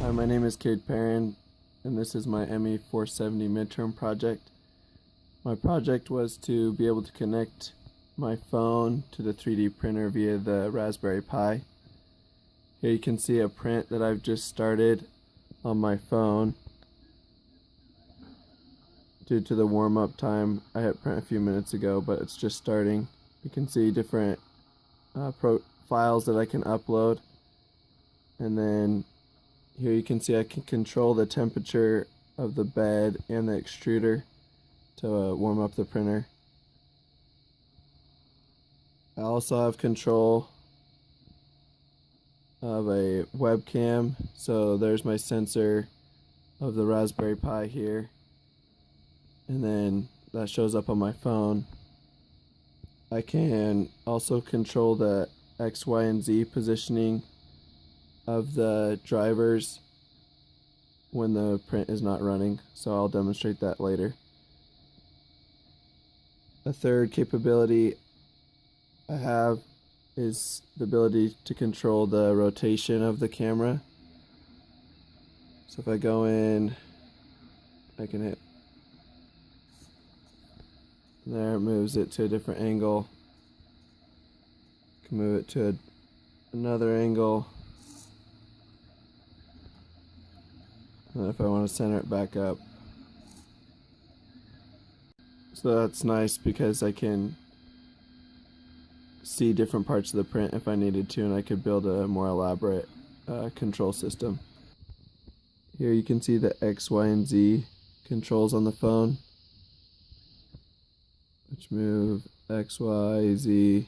Hi, my name is Cade Perrin, and this is my ME 470 midterm project. My project was to be able to connect my phone to the 3D printer via the Raspberry Pi. Here you can see a print that I've just started on my phone. Due to the warm-up time, I hit print a few minutes ago, but it's just starting. You can see different files that I can upload, and then here you can see I can control the temperature of the bed and the extruder to warm up the printer. I also have control of a webcam, so there's my sensor of the Raspberry Pi here, and then that shows up on my phone. I can also control the X, Y, and Z positioning of the drivers when the print is not running, so I'll demonstrate that later. A third capability I have is the ability to control the rotation of the camera. So if I go in, I can hit there, it moves it to a different angle. I can move it to another angle. And if I want to center it back up. So that's nice because I can see different parts of the print if I needed to, and I could build a more elaborate control system. Here you can see the X, Y, and Z controls on the phone, which move X, Y, Z,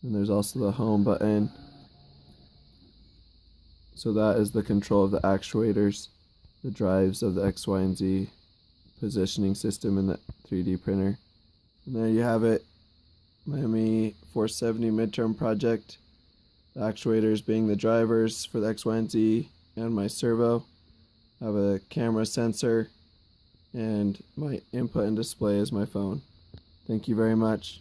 and there's also the home button. So that is the control of the actuators, the drives of the X, Y, and Z positioning system in the 3D printer. And there you have it, my ME 470 midterm project. The actuators being the drivers for the X, Y, and Z, and my servo. I have a camera sensor, and my input and display is my phone. Thank you very much.